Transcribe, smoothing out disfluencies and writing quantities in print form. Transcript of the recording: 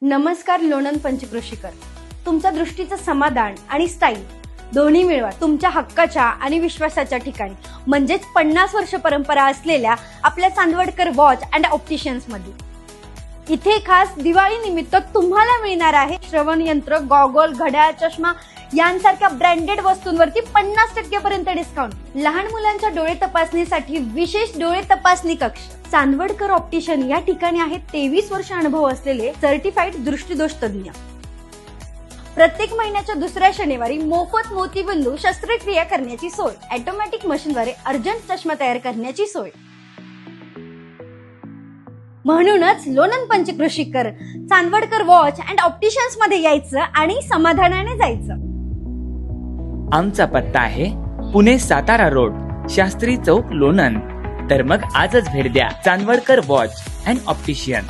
नमस्कार लोणंद पंचक्रोशीकर. तुमच्या दृष्टीचं समाधान आणि स्टाईल दोन्ही मिळवा तुमच्या हक्काच्या आणि विश्वासाच्या ठिकाणी, म्हणजेच 50 वर्ष परंपरा असलेल्या आपल्या चांदवडकर वॉच अँड ऑप्टिशियन्स मध्ये. इथे खास दिवाळी निमित्त तुम्हाला मिळणार आहे श्रवण यंत्र, गॉगल, घड्याळ, चष्मा यांसारख्या ब्रँडेड वस्तूंवरती 50% पर्यंत डिस्काउंट. लहान मुलांच्या डोळे तपासणीसाठी विशेष डोळे तपासणी कक्ष. चांदवडकर ऑप्टिशियन या ठिकाणी आहेत 23 वर्ष अनुभव असलेले सर्टिफाईड दृष्टीदोष तज्ञ. प्रत्येक महिन्याच्या दुसऱ्या शनिवारी मोफत मोतीबिंदू शस्त्रक्रिया करण्याची सोय, ऑटोमॅटिक मशीनद्वारे अर्जंट चष्मा तयार करण्याची सोय. म्हणूनच लोणंद पंचक्रोशीकर चांदवडकर वॉच अँड ऑप्टिशियन्स मध्ये यायचं आणि समाधानाने जायचं. आमचा पत्ता आहे पुणे सातारा रोड, शास्त्री चौक, लोणंद. तर मग आजच भेट द्या चांदवडकर वॉच अँड ऑप्टिशियन.